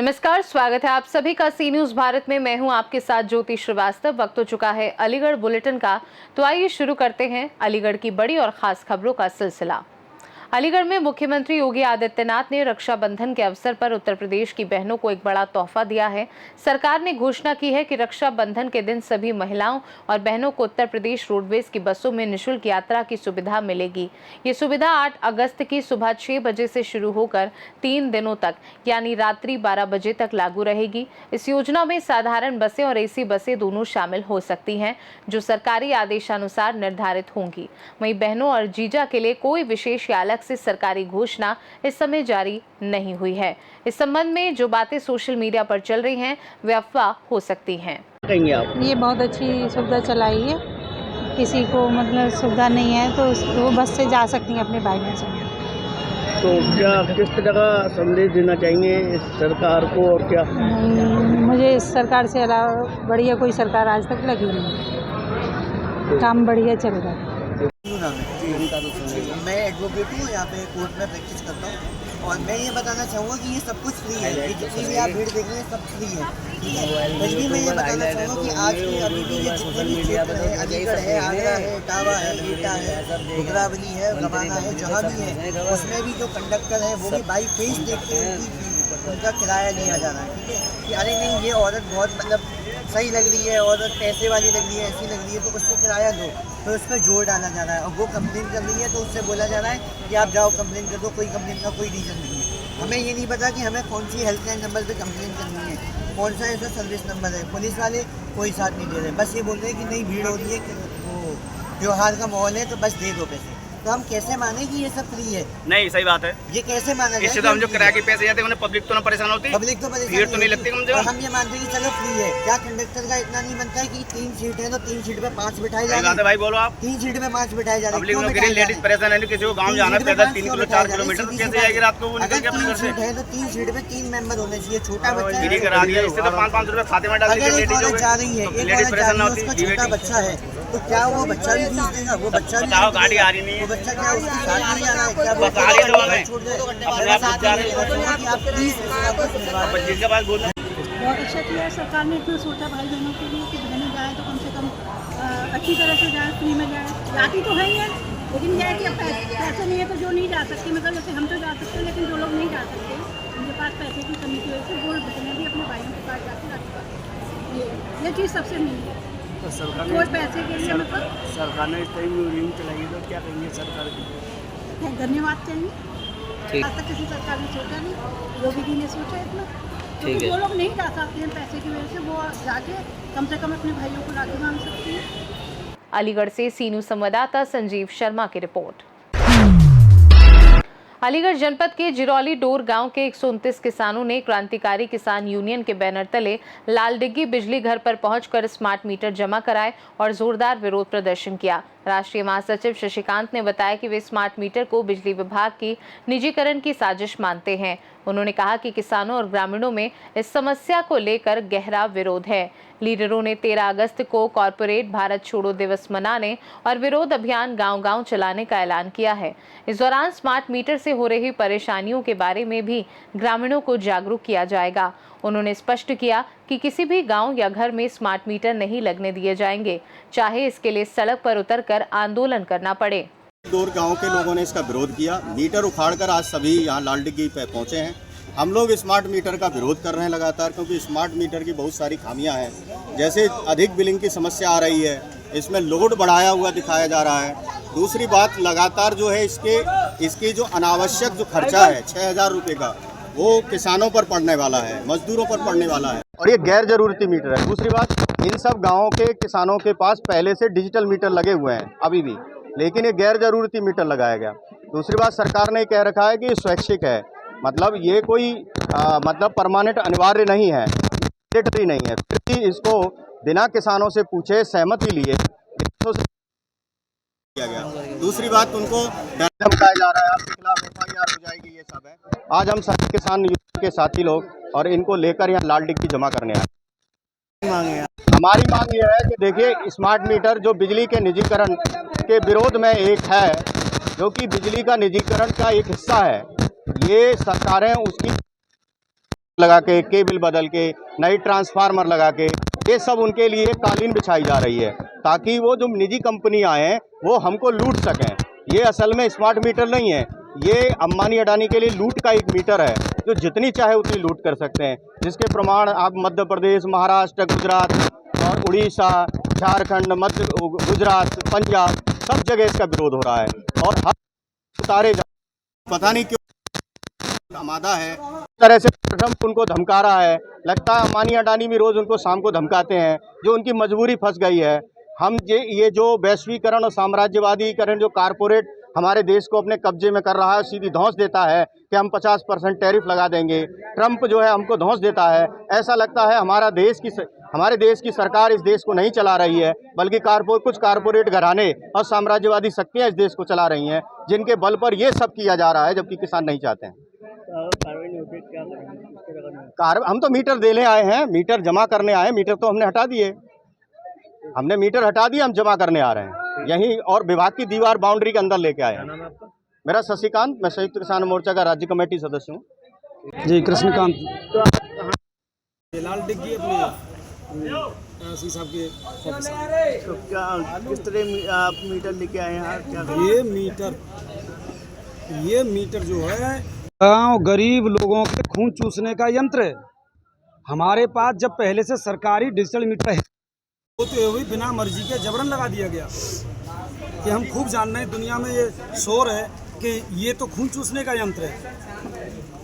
नमस्कार, स्वागत है आप सभी का सी न्यूज भारत में। मैं हूं आपके साथ ज्योति श्रीवास्तव। वक्त हो चुका है अलीगढ़ बुलेटिन का, तो आइए शुरू करते हैं अलीगढ़ की बड़ी और खास खबरों का सिलसिला। अलीगढ़ में मुख्यमंत्री योगी आदित्यनाथ ने रक्षाबंधन के अवसर पर उत्तर प्रदेश की बहनों को एक बड़ा तोहफा दिया है। सरकार ने घोषणा की है कि रक्षाबंधन के दिन सभी महिलाओं और बहनों को उत्तर प्रदेश रोडवेज की बसों में निःशुल्क यात्रा की सुविधा मिलेगी। ये सुविधा 8 अगस्त की सुबह 6 बजे से शुरू होकर 3 दिनों तक यानी रात्रि 12 बजे तक लागू रहेगी। इस योजना में साधारण बसें और एसी बसें दोनों शामिल हो सकती हैं, जो सरकारी आदेशानुसार निर्धारित होंगी। वहीं बहनों और जीजा के लिए कोई विशेष या से सरकारी घोषणा इस समय जारी नहीं हुई है। इस संबंध में जो बातें सोशल मीडिया पर चल रही हैं वे अफवाह हो सकती हैं। ये बहुत अच्छी सुविधा चलाई है। किसी को मतलब सुविधा नहीं है तो वो बस से जा सकती हैं अपने भाइयों से। तो क्या किस तरह का संदेश देना चाहेंगे इस सरकार को, और क्या? मुझे इस सरकार से अलावा बढ़िया कोई सरकार आज तक लगी नहीं। काम बढ़िया चल रहा है। मैं एडवोकेट हूँ, यहाँ पे कोर्ट में प्रैक्टिस करता हूँ और मैं ये बताना चाहूँगा कि ये सब कुछ फ्री है। ये जितनी भी आप भीड़ देख रहे हैं सब फ्री है, ठीक है। फिर भी मैं ये बताना चाहूँगा कि आज भी अभी भी ये जितने भी क्षेत्र है, अलीगढ़ है, आगरा है, इटावा है, एटा है, मुगरावली है, गमाना है, जहाँ भी है उसमें भी जो कंडक्टर है वो भी बाई फेस देख के उनका किराया लिया जा रहा है, ठीक है। कि अरे नहीं ये औरत बहुत मतलब सही लग रही है, औरत पैसे वाली लग रही है, ऐसी लग रही है, तो उससे किराया दो, तो उस पर जोर डाला जा रहा है। और वो कंप्लेन कर रही है तो उससे बोला जा रहा है कि आप जाओ कंप्लेन कर दो। कोई कंप्लेन का कोई रीज़न नहीं है। हमें ये नहीं पता कि हमें कौन सी हेल्पलाइन नंबर पे कंप्लेन करनी है, कौन सा ऐसा सर्विस नंबर है। पुलिस वाले कोई साथ नहीं दे रहे, बस ये बोल रहे हैं कि नहीं भीड़ हो रही है, कि वो त्योहार का माहौल है तो बस दे दो पैसे। तो हम कैसे माने कि ये सब फ्री है? नहीं, सही बात है। ये कैसे माना जाए? इससे तो हम जो किराए के पैसे जाते हैं उन्हें पब्लिक तो ना परेशान होती, पब्लिक तो परेशान भीड़ तो नहीं लगती कम से कम। हम ये मानते हैं कि चलो फ्री है। क्या कंडक्टर का इतना नहीं बनता है कि 3 सीट है तो 3 सीट पे 5 बिठाए जा रहे हैं? भाई बोलो आप, 3 सीट पे 5 बिठाए जा रहे हैं। पब्लिक में लेडीज परेशान है, किसी को गाँव जाना है पैदल 3 किलो 4 किलोमीटर, कैसे जाएगी रात को? अगर 3 सीट है तो 3 सीट पे 3 मेंबर होने चाहिए। छोटा बच्चा फ्री करा दिया, इससे तो 500 रुपए खाते में डाल अगर एक औरत जा रही है, एक औरत जा रही है, उसका छोटा बच्चा है, तो क्या वो बच्चा भी फीस देगा? वो बच्चा भी गाड़ी आ रही नहीं है, वो बच्चा क्या उसके साथ नहीं जा रहा है? क्या बस आ रही है दवा में छोड़ दे अपने साथ जा रहे हैं कि आप प्लीज जिसके पास बोलना। बहुत अच्छा किया है सरकार ने, इतना सोचा भाई बहनों के लिए कि बहनें जाए तो कम से कम अच्छी तरह से जाए, फ्री में जाए। जाती तो है ही है, लेकिन यह है कि अब पैसे नहीं है तो जो नहीं जा सकते, मतलब जैसे हम तो जा सकते हैं लेकिन जो लोग नहीं जा सकते उनके पास पैसे की कमी की वजह से वो बहनें भी अपने भाइयों के पास जाकर ये चीज़ सबसे मिली है। तो सरकार कोई पैसे के लिए मतलब सरकार ने इस टाइम रूलिंग चलाई है, तो क्या कहेंगे सरकार की? धन्यवाद चाहिए। आज तक किसी सरकार ने सोचा नहीं, योगी जी ने सोचा इतना। तो जो लोग नहीं जा सकते हैं पैसे की वजह से, वो जाके कम से कम अपने भाइयों को राखी बांध सकते हैं। अलीगढ़ से सी न्यूज संवाददाता संजीव शर्मा की रिपोर्ट। अलीगढ़ जनपद के जिरौली डोर गांव के 129 किसानों ने क्रांतिकारी किसान यूनियन के बैनर तले लाल डिग्गी बिजली घर पर पहुंचकर स्मार्ट मीटर जमा कराए और जोरदार विरोध प्रदर्शन किया। राष्ट्रीय महासचिव शशिकांत ने बताया कि वे स्मार्ट मीटर को बिजली विभाग की निजीकरण की साजिश मानते हैं। उन्होंने कहा कि किसानों और ग्रामीणों में इस समस्या को लेकर गहरा विरोध है। लीडरों ने 13 अगस्त को कॉरपोरेट भारत छोड़ो दिवस मनाने और विरोध अभियान गांव-गांव चलाने का ऐलान किया है। इस दौरान स्मार्ट मीटर से हो रही परेशानियों के बारे में भी ग्रामीणों को जागरूक किया जाएगा। उन्होंने स्पष्ट किया कि किसी भी गांव या घर में स्मार्ट मीटर नहीं लगने दिए जाएंगे, चाहे इसके लिए सड़क पर उतरकर आंदोलन करना पड़े। डोर गांव के लोगों ने इसका विरोध किया। मीटर उखाड़कर आज सभी यहाँ लाल डिग्गी पे पहुंचे हैं। हम लोग स्मार्ट मीटर का विरोध कर रहे हैं लगातार, क्योंकि स्मार्ट मीटर की बहुत सारी खामियां हैं। जैसे अधिक बिलिंग की समस्या आ रही है, इसमें लोड बढ़ाया हुआ दिखाया जा रहा है। दूसरी बात, लगातार जो है इसकी जो अनावश्यक जो खर्चा है 6,000 रुपये का, वो किसानों पर पड़ने वाला है, मजदूरों पर पड़ने वाला है, और ये गैर जरूरती मीटर है। दूसरी बात, इन सब गाँवों के किसानों के पास पहले से डिजिटल मीटर लगे हुए हैं अभी भी, लेकिन ये गैर जरूरती मीटर लगाया गया। दूसरी बात, सरकार ने कह रखा है कि स्वैच्छिक है, मतलब ये कोई मतलब परमानेंट अनिवार्य नहीं है, मैंडेटरी नहीं है। फिर भी इसको बिना किसानों से पूछे सहमति लिए किया गया। दूसरी बात, उनको डर धमकाया जा रहा है, आपके खिलाफ FIR हो जाएगी, ये सब है। आज हम सभी किसान यूनियन के साथी लोग और इनको लेकर यहाँ लाल डिग्गी जमा करने आए। मांगे हमारी मांग ये है कि देखिए स्मार्ट मीटर जो बिजली के निजीकरण के विरोध में एक है, जो कि बिजली का निजीकरण का एक हिस्सा है। ये सरकारें उसकी लगा के, केबल बदल के, नई ट्रांसफार्मर लगा के, ये सब उनके लिए कालीन बिछाई जा रही है ताकि वो जो निजी कंपनियां हैं वो हमको लूट सकें। ये असल में स्मार्ट मीटर नहीं है, ये अंबानी अडानी के लिए लूट का एक मीटर है जो जितनी चाहे उतनी लूट कर सकते हैं, जिसके प्रमाण आप मध्य प्रदेश, महाराष्ट्र, गुजरात और उड़ीसा, झारखंड, मध्य गुजरात, पंजाब, सब जगह इसका विरोध हो रहा है और हर उतारे जा, पता नहीं क्यों आमादा है इस तरह से ट्रम्प उनको धमका रहा है। लगता है अंबानी अडानी भी रोज़ उनको शाम को धमकाते हैं, जो उनकी मजबूरी फंस गई है। हम ये जो वैश्वीकरण और साम्राज्यवादीकरण जो कारपोरेट हमारे देश को अपने कब्जे में कर रहा है, सीधी धौंस देता है कि हम 50% टैरिफ लगा देंगे। ट्रम्प जो है हमको धौंस देता है। ऐसा लगता है हमारे देश की सरकार इस देश को नहीं चला रही है, बल्कि कुछ कारपोरेट घराने और साम्राज्यवादी शक्तियां इस देश को चला रही हैं, जिनके बल पर ये सब किया जा रहा है, जबकि किसान नहीं चाहते हैं। हम तो मीटर देने आए हैं, मीटर जमा करने आए हैं। मीटर तो हमने हटा दिए, हमने मीटर हटा दिया, हम जमा करने आ रहे हैं यहीं, और विभाग की दीवार बाउंड्री के अंदर लेके आए हैं। मेरा शशिकांत, मैं संयुक्त किसान मोर्चा का राज्य कमेटी सदस्य हूँ। जी कृष्णकांत लाल डिग्गी अपने सी साहब के ऑफिस। तो क्या किस तरह आप मीटर लेके आए हैं? क्या ये मीटर जो है गाँव गरीब लोगों के खून चूसने का यंत्र है। हमारे पास जब पहले से सरकारी डिजिटल मीटर है होते हुए बिना मर्जी के जबरन लगा दिया गया कि हम खूब जान रहे हैं, दुनिया में ये शोर है कि ये तो खून चूसने का यंत्र है,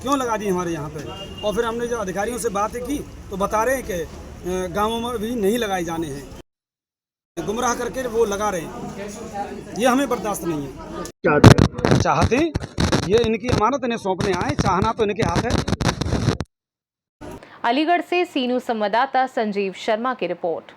क्यों लगा दी हमारे यहाँ पे। और फिर हमने जब अधिकारियों से बातें की तो बता रहे हैं कि गाँवों में भी नहीं लगाए जाने हैं, गुमराह करके वो लगा रहे हैं। ये हमें बर्दाश्त नहीं है। चाहते ये इनकी अमानत इन्हें सौंपने आए, चाहना तो इनके हाथ है। अलीगढ़ से सी न्यूज़ संवाददाता संजीव शर्मा की रिपोर्ट।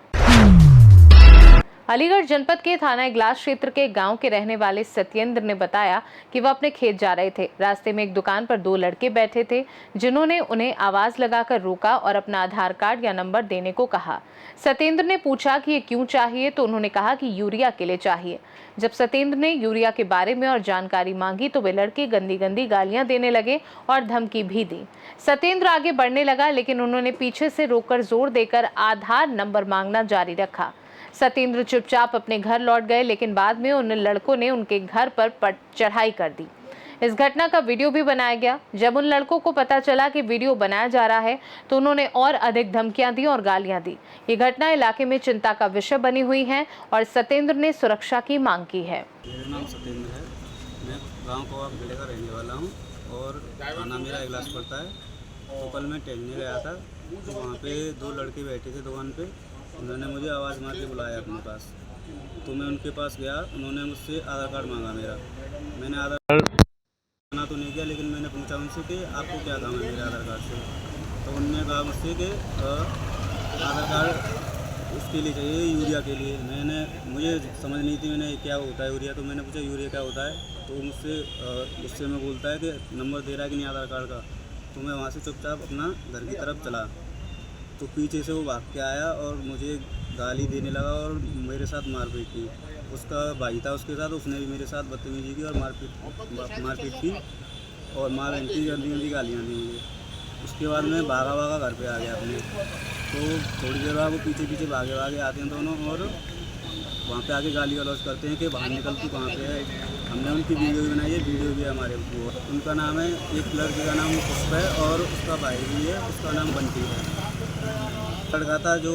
अलीगढ़ जनपद के थाना इगलास क्षेत्र के गांव के रहने वाले सत्येंद्र ने बताया कि वह अपने खेत जा रहे थे। रास्ते में एक दुकान पर दो लड़के बैठे थे, जिन्होंने उन्हें आवाज लगाकर रोका और अपना आधार कार्ड या नंबर देने को कहा। सत्येंद्र ने पूछा कि ये क्यों चाहिए, तो उन्होंने कहा कि यूरिया के लिए चाहिए। जब सत्येंद्र ने यूरिया के बारे में और जानकारी मांगी तो वे लड़के गंदी गंदी गालियां देने लगे और धमकी भी दी। सत्येंद्र आगे बढ़ने लगा, लेकिन उन्होंने पीछे से रोककर जोर देकर आधार नंबर मांगना जारी रखा। सत्येंद्र चुपचाप अपने घर लौट गए, लेकिन बाद में उन लड़कों ने उनके घर पर चढ़ाई कर दी। इस घटना का वीडियो भी बनाया गया। जब उन लड़कों को पता चला कि वीडियो बनाया जा रहा है तो उन्होंने और अधिक धमकियां दी और गालियां दी। ये घटना इलाके में चिंता का विषय बनी हुई है और सत्येंद्र ने सुरक्षा की मांग की है। मेरा नाम सत्येंद्र है, मैं गांव कोवा बेड़े का रहने वाला हूं और थाना मेरा इगलास पड़ता है। तो कल मैं टहलने गया था, तो वहाँ पे दो लड़के बैठे थे दुकान पे। उन्होंने मुझे आवाज़ मार के बुलाया अपने पास, तो मैं उनके पास गया। उन्होंने मुझसे आधार कार्ड मांगा मेरा। मैंने आधार कार्ड बना तो नहीं किया, लेकिन मैंने पूछा उनसे कि आपको क्या काम है मेरे आधार कार्ड से। तो उन्होंने कहा मुझसे कि आधार कार्ड उसके लिए चाहिए, यूरिया के लिए। मुझे समझ नहीं थी मैंने क्या होता है यूरिया, तो मैंने पूछा यूरिया क्या होता है। तो मुझसे गुस्से में बोलता है कि नंबर दे रहा है कि नहीं आधार कार्ड का। तो मैं वहाँ से चुपचाप अपना घर की तरफ चला, तो पीछे से वो भाग के आया और मुझे गाली देने लगा और मेरे साथ मारपीट की। उसका भाई था उसके साथ, उसने भी मेरे साथ बदतमीजी की और मारपीट की और मार गंदी गंदी गालियाँ दी मुझे। उसके बाद मैं भागा घर पे आ गया अपने। तो थोड़ी देर बाद वो पीछे भागे आते हैं दोनों और वहाँ पे आके गाली गलौज करते हैं कि बाहर निकल तू कहाँ पे है। हमने उनकी वीडियो भी बनाई है, वीडियो भी है हमारे वो। उनका नाम है, एक लड़के का नाम पुष्प है और उसका भाई भी है, उसका नाम बंटी है। लड़का था जो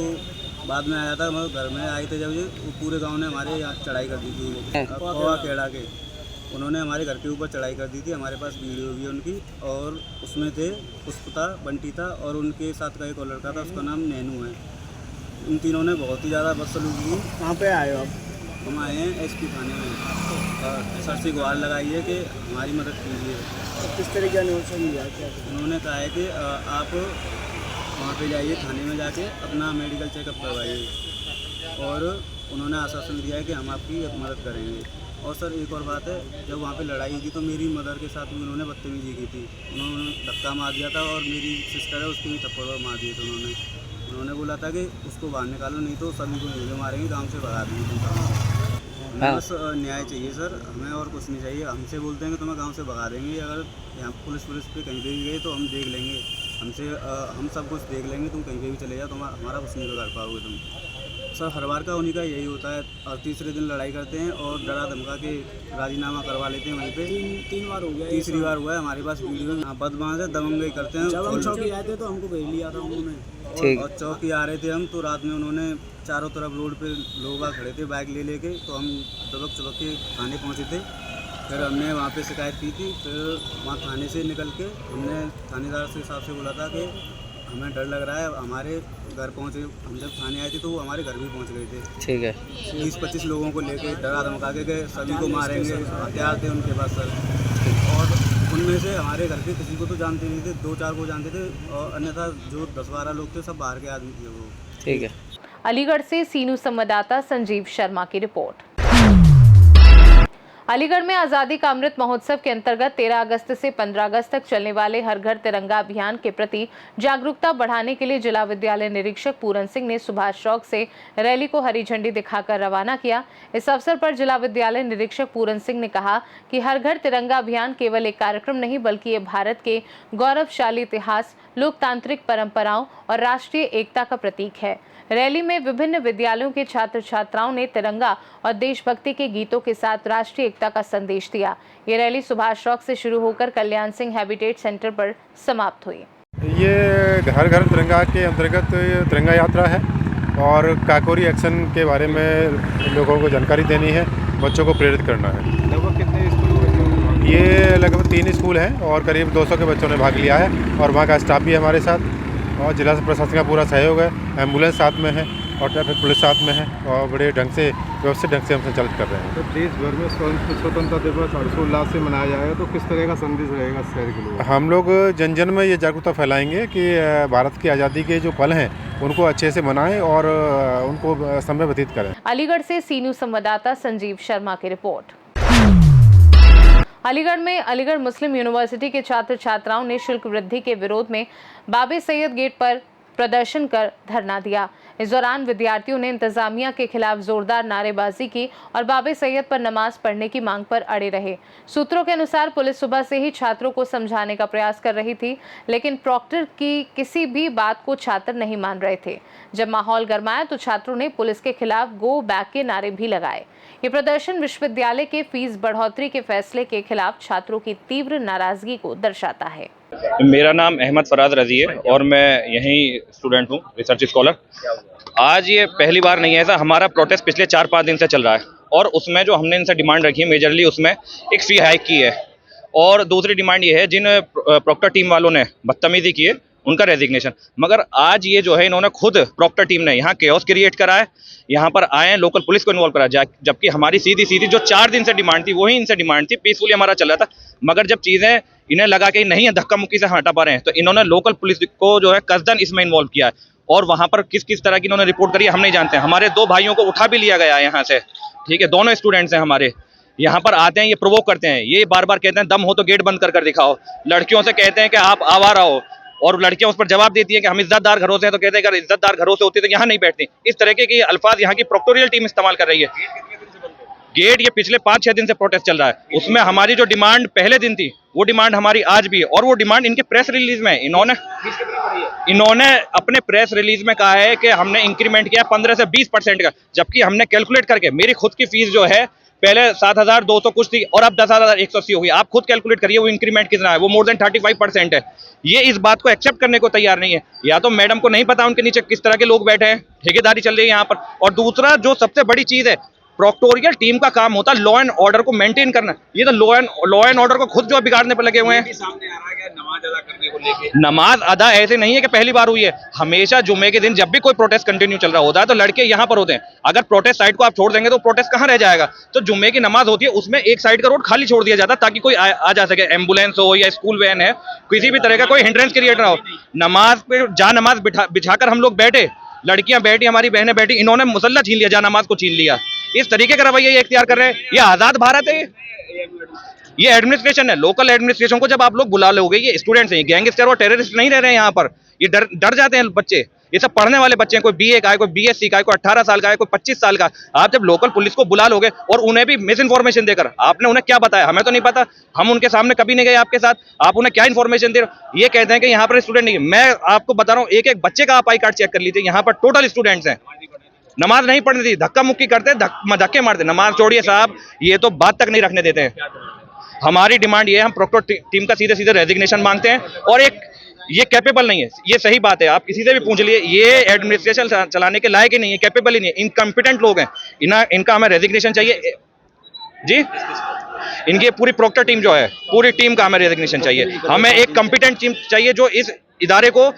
बाद में आया था, मतलब घर में आए थे जब, वो पूरे गांव ने हमारे यहाँ चढ़ाई कर दी थी। कोवा केड़ा के उन्होंने हमारे घर के ऊपर चढ़ाई कर दी थी। हमारे पास वीडियो भी है उनकी, और उसमें थे पुष्प था, बंटी था और उनके साथ का एक और लड़का था, उसका नाम नैनू है। उन तीनों ने बहुत ही ज़्यादा बदसलूकी की। कहाँ पे आए हो आप? हम आए हैं एसपी थाने में और सर से गुहार लगाई है कि हमारी मदद कीजिए। किस तरह का अनुरोध लिया? उन्होंने कहा है कि आप वहाँ पे जाइए, थाने में जाके अपना मेडिकल चेकअप करवाइए, और उन्होंने आश्वासन दिया है कि हम आपकी मदद करेंगे। और सर एक और बात है, जब वहाँ पे लड़ाई हुई थी तो मेरी मदर के साथ भी उन्होंने बदतमीजी की थी। उन्होंने धक्का मार दिया था और मेरी सिस्टर है उसको भी थप्पड़ मार दिए थे उन्होंने। उन्होंने बोला था कि उसको बाहर निकालो, नहीं तो सभी को मिल मारेंगे, गाँव से भगा देंगे तुम सबको। हमें बस न्याय चाहिए सर, हमें और कुछ नहीं चाहिए। हमसे बोलते हैं कि तुम्हें गाँव से भगा देंगे, अगर यहाँ पुलिस पे कहीं पे भी गए तो हम देख लेंगे, हम सब कुछ देख लेंगे, तुम कहीं पे भी चले जाओ, हमारा कुछ नहीं बिगाड़ पाओगे तुम। सर हर बार का उन्हीं का यही होता है, और तीसरे दिन लड़ाई करते हैं और डरा धमका के राजीनामा करवा लेते हैं वहीं पे। तीन बार हो गया, तीसरी बार हुआ है हमारे पास वीडियो। बदमाश है, दबंगई करते हैं। जब हम चौकी आए थे तो हमको भेज लिया था उन्होंने, और चौकी आ रहे थे हम तो रात में उन्होंने चारों तरफ रोड पे लोग खड़े थे बाइक ले लेके, तो हम दबक चबक के थाने पहुँचे थे। फिर हमने वहाँ पे शिकायत की थी, फिर वहाँ थाने से निकल के हमने थानेदार से साहब से बोला था कि हमें डर लग रहा है, हमारे घर पहुँचे। हम जब थाने आए थे तो वो हमारे घर भी पहुँच गए थे। ठीक है। 20-25 लोगों को लेके डरा धमका के गए, सभी को मारेंगे, हथियार थे उनके पास सर। और उनमें से हमारे घर के किसी को तो जानते नहीं थे, 2-4 को जानते थे, और अन्यथा जो 10-12 लोग थे सब बाहर के आदमी थे वो। ठीक है। अलीगढ़ से सीनू संवाददाता संजीव शर्मा की रिपोर्ट। अलीगढ़ में आज़ादी का अमृत महोत्सव के अंतर्गत 13 अगस्त से 15 अगस्त तक चलने वाले हर घर तिरंगा अभियान के प्रति जागरूकता बढ़ाने के लिए जिला विद्यालय निरीक्षक पूरन सिंह ने सुभाष चौक से रैली को हरी झंडी दिखाकर रवाना किया। इस अवसर पर जिला विद्यालय निरीक्षक पूरन सिंह ने कहा कि हर घर तिरंगा अभियान केवल एक कार्यक्रम नहीं, बल्कि ये भारत के गौरवशाली इतिहास, लोकतांत्रिक परंपराओं और राष्ट्रीय एकता का प्रतीक है। रैली में विभिन्न विद्यालयों के छात्र छात्राओं ने तिरंगा और देशभक्ति के गीतों के साथ राष्ट्रीय एकता का संदेश दिया। ये रैली सुभाष चौक से शुरू होकर कल्याण सिंह हैबिटेट सेंटर पर समाप्त हुई। ये घर घर तिरंगा के अंतर्गत तिरंगा यात्रा है और काकोरी एक्शन के बारे में लोगों को जानकारी देनी है, बच्चों को प्रेरित करना है। लगभग कितने स्कूल? ये लगभग 3 स्कूल हैं और करीब 200 के बच्चों ने भाग लिया है, और वहाँ का स्टाफ भी हमारे साथ, और जिला प्रशासन का पूरा सहयोग है। एम्बुलेंस साथ में है और ट्रैफिक पुलिस साथ में है, और बड़े ढंग से व्यवस्थित ढंग से हम संचालित कर रहे हैं। तो देश भर में स्वतंत्रता दिवस हर्षोल्लास से मनाया जाएगा, तो किस तरह का संदेश रहेगा शहर के लोगों? हम लोग जन जन में ये जागरूकता फैलाएंगे कि भारत की आज़ादी के जो पल हैं उनको अच्छे से मनाएं और उनको समय व्यतीत करें। अलीगढ़ से सीनू संवाददाता संजीव शर्मा की रिपोर्ट। अलीगढ़ में अलीगढ़ मुस्लिम यूनिवर्सिटी के छात्र छात्राओं ने शुल्क वृद्धि के विरोध में बाबे सैयद गेट पर प्रदर्शन कर धरना दिया। इस दौरान विद्यार्थियों ने इंतजामिया के खिलाफ जोरदार नारेबाजी की और बाबे सैयद पर नमाज पढ़ने की मांग पर अड़े रहे। सूत्रों के अनुसार पुलिस सुबह से ही छात्रों को समझाने का प्रयास कर रही थी, लेकिन प्रॉक्टर की किसी भी बात को छात्र नहीं मान रहे थे। जब माहौल गरमाया तो छात्रों ने पुलिस के खिलाफ गो बैक के नारे भी लगाए। ये प्रदर्शन विश्वविद्यालय के फीस बढ़ोतरी के फैसले के खिलाफ छात्रों की तीव्र नाराजगी को दर्शाता है। मेरा नाम अहमद फराज रजी है और मैं यहीं स्टूडेंट हूँ, रिसर्च स्कॉलर। आज ये पहली बार नहीं है ऐसा, हमारा प्रोटेस्ट पिछले 4-5 दिन से चल रहा है, और उसमें जो हमने इनसे डिमांड रखी है मेजरली उसमें एक फ़ी हाइक की है, और दूसरी डिमांड ये है जिन प्रॉक्टर टीम वालों ने बदतमीजी की है उनका रेजिग्नेशन। मगर आज ये जो है इन्होंने खुद प्रॉक्टर टीम ने यहाँ केओस क्रिएट करा है, यहाँ पर आए लोकल पुलिस को इन्वॉल्व करा, जबकि हमारी सीधी जो 4 दिन से डिमांड थी वही इनसे डिमांड थी, पीसफुली हमारा चल रहा था। मगर जब चीज़ें इन्हें लगा कि नहीं है धक्का मुक्की से हटा पा रहे हैं, तो इन्होंने लोकल पुलिस को जो है कसदन इसमें इन्वॉल्व किया है, और वहाँ पर किस किस तरह की इन्होंने रिपोर्ट करी है हम नहीं जानते। हमारे 2 भाइयों को उठा भी लिया गया है यहाँ से, ठीक है, दोनों स्टूडेंट्स हैं हमारे। यहाँ पर आते हैं, ये प्रोवोक करते हैं, ये बार बार कहते हैं दम हो तो गेट बंद कर दिखाओ। लड़कियों से कहते हैं कि आप आवारा हो, और लड़कियां उस पर जवाब देती है कि हम इज्जतदार घरों से हैं, तो कहते हैं अगर इज्जतदार घरों से होती तो यहाँ नहीं बैठती। इस तरह के अल्फाज यहाँ की प्रोक्टोरियल टीम इस्तेमाल कर रही है। गेट ये पिछले 5-6 दिन से प्रोटेस्ट चल रहा है, उसमें हमारी जो डिमांड पहले दिन थी वो डिमांड हमारी आज भी है, और वो डिमांड इनके प्रेस रिलीज में इन्होंने अपने प्रेस रिलीज में कहा है कि हमने इंक्रीमेंट किया 15 से 20% का, जबकि हमने कैलकुलेट करके मेरी खुद की फीस जो है पहले 7,200 कुछ थी और अब 10,180 हो गई। आप खुद कैलकुलेट करिए वो इंक्रीमेंट कितना है, वो मोर देन 35% है। ये इस बात को एक्सेप्ट करने को तैयार नहीं है, या तो मैडम को नहीं पता उनके नीचे किस तरह के लोग बैठे हैं, ठेकेदारी चल रही है यहाँ पर। और दूसरा जो सबसे बड़ी चीज है, प्रोक्टोरियल टीम का काम होता है लॉ एंड ऑर्डर को मेंटेन करना, ये तो लॉ एंड ऑर्डर को खुद जो बिगाड़ने पर लगे हुए हैं। सामने आ रहा है नमाज अदा करने को लेके, नमाज अदा ऐसे नहीं है कि पहली बार हुई है, हमेशा जुम्मे के दिन जब भी कोई प्रोटेस्ट कंटिन्यू चल रहा होता है तो लड़के यहाँ पर होते हैं। अगर प्रोटेस्ट साइड को आप छोड़ देंगे तो प्रोटेस्ट कहाँ रह जाएगा। तो जुम्मे की नमाज होती है, उसमें एक साइड का रोड खाली छोड़ दिया जाता है ताकि कोई आ जा सके, एम्बुलेंस हो या स्कूल वैन है, किसी भी तरह का कोई हिंड्रेंस क्रिएट ना हो। नमाज पे नमाज बिछाकर हम लोग बैठे, लड़कियां बैठी, हमारी बहनें बैठी, इन्होंने मुसल्ला छीन लिया, नमाज को छीन लिया। इस तरीके का रवैया ये इख्तियार कर रहे हैं। ये आजाद भारत है, ये एडमिनिस्ट्रेशन है। लोकल एडमिनिस्ट्रेशन को जब आप लोग बुला लोगे, ये स्टूडेंट्स हैं, गैंगस्टर और टेररिस्ट नहीं रह रहे हैं यहाँ पर। ये डर जाते हैं बच्चे। ये सब पढ़ने वाले बच्चे हैं, कोई बीए का है, कोई बीएससी का है, कोई 18 साल का है, कोई 25 साल का। आप जब लोकल पुलिस को बुला लोगे और उन्हें भी मिस इन्फॉर्मेशन देकर, आपने उन्हें क्या बताया, हमें तो नहीं पता, हम उनके सामने कभी नहीं गए आपके साथ, आप उन्हें क्या इन्फॉर्मेशन दे रहे हो? ये कहते हैं कि यहाँ पर स्टूडेंट नहीं है। मैं आपको बता रहा हूँ, एक एक बच्चे का आप आई कार्ड चेक कर लीजिए, यहाँ पर टोटल स्टूडेंट्स हैं। नमाज नहीं पढ़ने दी, धक्का मुक्की करते, धक्के मारते। नमाज छोड़िए साहब, ये तो बात तक नहीं रखने देते हैं। हमारी डिमांड ये है, हम प्रोक्टर टीम का सीधे सीधे रेजिग्नेशन मांगते हैं। और एक ये कैपेबल नहीं है, ये सही बात है, आप किसी से भी पूछ लिए, ये एडमिनिस्ट्रेशन चलाने के लायक ही नहीं है, कैपेबल ही नहीं है, इनकम्पिटेंट लोग हैं। इनका हमें रेजिग्नेशन चाहिए जी। इनकी पूरी प्रोक्टर टीम जो है, पूरी टीम का हमें रेजिग्नेशन चाहिए। हमें एक कॉम्पिटेंट टीम चाहिए जो इस इदारे को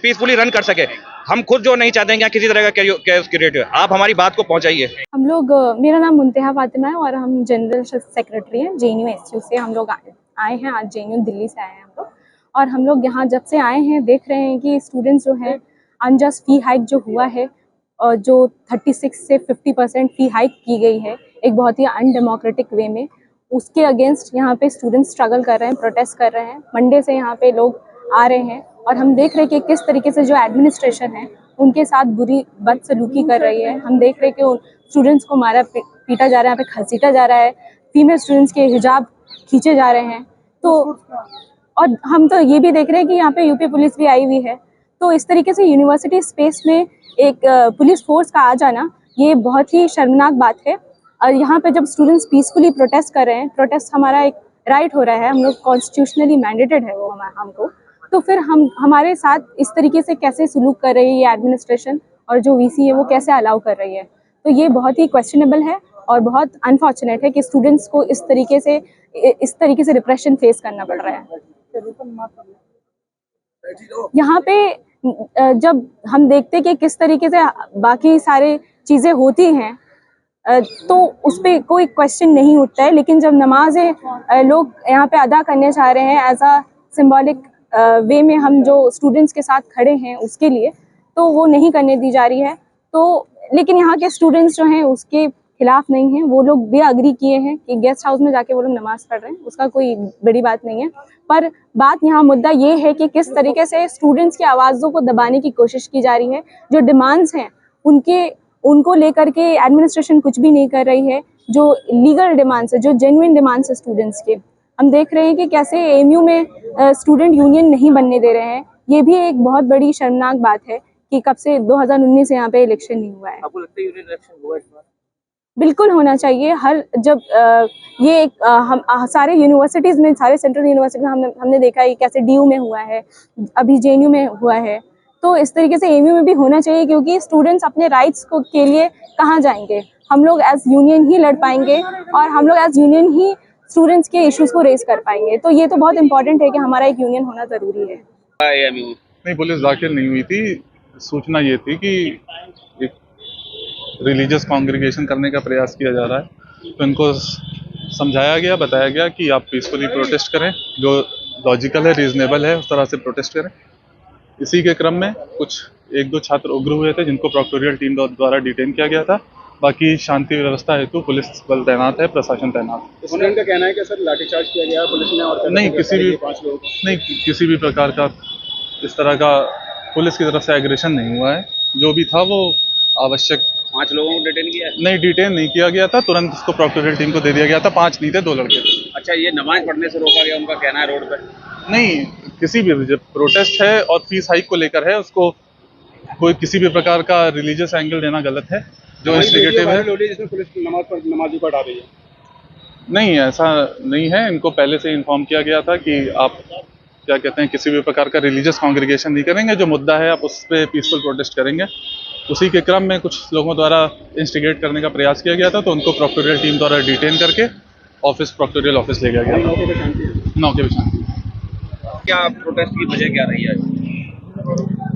पीसफुली रन कर सके। हम खुद जो नहीं चाहते हैं कि किसी तरह का कैओस क्रिएट हो। आप हमारी बात को पहुंचाइए। हम लोग, मेरा नाम मुंतहा फातिमा है और हम जनरल सेक्रेटरी हैं JNU SU से। हम लोग आए हैं, आज JNU दिल्ली से आए हैं हम लोग। और हम लोग यहाँ जब से आए हैं देख रहे हैं कि स्टूडेंट्स जो हैं, अनजस्ट फ़ी हाइक जो हुआ है, जो 36 से 50% फ़ी हाइक की गई है एक बहुत ही अनडेमोक्रेटिक वे में, उसके अगेंस्ट यहाँ पे स्टूडेंट्स स्ट्रगल कर रहे हैं, प्रोटेस्ट कर रहे हैं। मंडे से यहाँ पे लोग आ रहे हैं और हम देख रहे हैं कि किस तरीके से जो एडमिनिस्ट्रेशन है उनके साथ बुरी बदसलूकी कर रही है। हम देख रहे हैं कि उन स्टूडेंट्स को मारा पीटा जा रहा है, यहाँ पे घसीटा जा रहा है, फीमेल स्टूडेंट्स के हिजाब खींचे जा रहे हैं। तो और हम तो ये भी देख रहे हैं कि यहाँ पे यूपी पुलिस भी आई हुई है। तो इस तरीके से यूनिवर्सिटी स्पेस में एक पुलिस फोर्स का आ जाना, ये बहुत ही शर्मनाक बात है। और यहाँ पे जब स्टूडेंट्स पीसफुली प्रोटेस्ट कर रहे हैं, प्रोटेस्ट हमारा एक राइट हो रहा है, हम लोग कॉन्स्टिट्यूशनली मैंडेटेड है वो हमको, तो फिर हमारे साथ इस तरीके से कैसे सलूक कर रही है ये एडमिनिस्ट्रेशन और जो VC है वो कैसे अलाउ कर रही है। तो ये बहुत ही क्वेश्चनेबल है और बहुत अनफॉर्चुनेट है कि स्टूडेंट्स को इस तरीके से रिप्रेशन फेस करना पड़ रहा है। यहाँ पे जब हम देखते कि किस तरीके से बाकी सारे चीज़ें होती हैं तो उस पर कोई क्वेश्चन नहीं उठता है, लेकिन जब नमाज़ें लोग यहाँ पे अदा करने चाह रहे हैं एज अ सिम्बॉलिक वे में, हम जो स्टूडेंट्स के साथ खड़े हैं उसके लिए, तो वो नहीं करने दी जा रही है। तो लेकिन यहाँ के स्टूडेंट्स जो हैं उसके खिलाफ नहीं हैं, वो लोग भी अग्री किए हैं कि गेस्ट हाउस में जाके वो लोग नमाज पढ़ रहे हैं, उसका कोई बड़ी बात नहीं है। पर बात यहाँ मुद्दा ये है कि किस तरीके से स्टूडेंट्स की आवाज़ों को दबाने की कोशिश की जा रही है। जो डिमांड्स हैं उनको लेकर के एडमिनिस्ट्रेशन कुछ भी नहीं कर रही है। जो लीगल डिमांड्स है, जो जेन्युइन डिमांड्स है स्टूडेंट्स के, हम देख रहे हैं कि कैसे AMU में स्टूडेंट यूनियन नहीं बनने दे रहे हैं। ये भी एक बहुत बड़ी शर्मनाक बात है कि कब से 2019 से यहाँ पे इलेक्शन नहीं हुआ है। आपको लगता है यूनियन इलेक्शन हुआ इस बार? बिल्कुल होना चाहिए। हम सारे यूनिवर्सिटीज़ में, सारे सेंट्रल यूनिवर्सिटी में हमने देखा है कैसे DU में हुआ है, अभी JNU में हुआ है। तो इस तरीके से AMU में भी होना चाहिए, क्योंकि स्टूडेंट्स अपने राइट्स के लिए कहाँ जाएंगे। हम लोग एज यूनियन ही लड़ पाएंगे और हम लोग एज यूनियन ही स्टूडेंट्स के इश्यूज को रेज कर पाएंगे। तो ये तो बहुत इंपॉर्टेंट है कि हमारा एक यूनियन होना ज़रूरी है। नहीं, पुलिस दाखिल नहीं हुई थी। सूचना ये थी कि एक रिलीजियस कॉन्ग्रीगेशन करने का प्रयास किया जा रहा है, तो इनको समझाया गया, बताया गया कि आप पीसफुली प्रोटेस्ट करें, जो लॉजिकल है, रीजनेबल है, उस तरह से प्रोटेस्ट करें। इसी के क्रम में कुछ 1-2 छात्र उग्र हुए थे जिनको प्रोक्टोरियल टीम द्वारा डिटेन किया गया था। बाकी शांति व्यवस्था हेतु पुलिस बल तैनात है, प्रशासन तैनात है। स्टूडेंट का कहना है कि सर लाठीचार्ज किया गया पुलिस ने और नहीं, किसी भी प्रकार का इस तरह का पुलिस की तरफ से एग्रेशन नहीं हुआ है। जो भी था वो आवश्यक 5 लोगों को डिटेन किया? नहीं, डिटेन नहीं किया गया था, तुरंत उसको प्रोक्टोरियल टीम को दे दिया गया था। 5 नहीं थे, 2 लड़के थे। अच्छा, ये नमाज पढ़ने से रोका गया, उनका कहना है रोड पे? नहीं, किसी भी जब प्रोटेस्ट है और फीस हाइक को लेकर है, उसको कोई किसी भी प्रकार का रिलीजियस एंगल देना गलत है। जो इंस्टिगेटिव है, जिसमें पुलिस नमाजी को हटा रही है। नहीं, ऐसा नहीं है। इनको पहले से इन्फॉर्म किया गया था कि आप क्या कहते हैं, किसी भी प्रकार का रिलीजियस कॉन्ग्रीगेशन नहीं करेंगे, जो मुद्दा है आप उस पर पीसफुल प्रोटेस्ट करेंगे। उसी के क्रम में कुछ लोगों द्वारा इंस्टिगेट करने का प्रयास किया गया था, तो उनको प्रोक्टोरियल टीम द्वारा डिटेन करके प्रोक्टोरियल ऑफिस ले गया गया। मौके पे शांति। क्या प्रोटेस्ट की वजह क्या रही है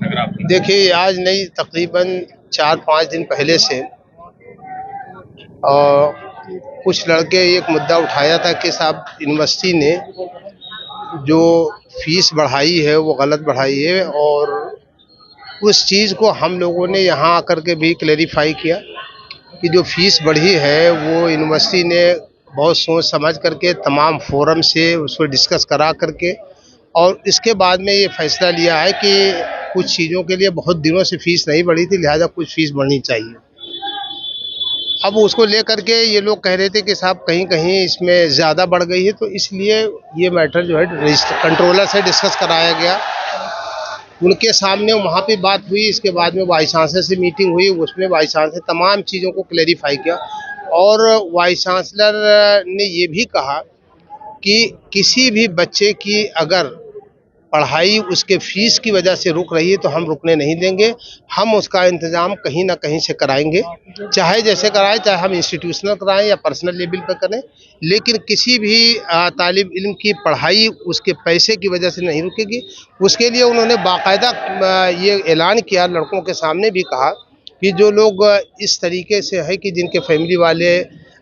अगर आप? देखिए, आज नहीं, तकरीबन 4-5 दिन पहले से और कुछ लड़के एक मुद्दा उठाया था कि साहब यूनिवर्सिटी ने जो फीस बढ़ाई है वो गलत बढ़ाई है, और उस चीज़ को हम लोगों ने यहाँ आकर के भी क्लेरिफाई किया कि जो फीस बढ़ी है वो यूनिवर्सिटी ने बहुत सोच समझ करके तमाम फोरम से उसको डिस्कस करा करके और इसके बाद में ये फैसला लिया है कि कुछ चीज़ों के लिए बहुत दिनों से फीस नहीं बढ़ी थी, लिहाजा कुछ फीस बढ़नी चाहिए। अब उसको लेकर के ये लोग कह रहे थे कि साहब कहीं कहीं इसमें ज़्यादा बढ़ गई है, तो इसलिए ये मैटर जो है कंट्रोलर से डिस्कस कराया गया। उनके सामने वहाँ पे बात हुई, इसके बाद में वाइस चांसलर से मीटिंग हुई, उसमें वाइस चांसलर तमाम चीज़ों को क्लेरिफाई किया और वाइस चांसलर ने ये भी कहा कि किसी भी बच्चे की अगर पढ़ाई उसके फीस की वजह से रुक रही है तो हम रुकने नहीं देंगे, हम उसका इंतज़ाम कहीं ना कहीं से कराएंगे, चाहे जैसे कराएं, चाहे हम इंस्टीट्यूशनल कराएं या पर्सनल लेवल पर करें, लेकिन किसी भी तालिब इल्म की पढ़ाई उसके पैसे की वजह से नहीं रुकेगी। उसके लिए उन्होंने बाकायदा ये ऐलान किया, लड़कों के सामने भी कहा कि जो लोग इस तरीके से है कि जिनके फैमिली वाले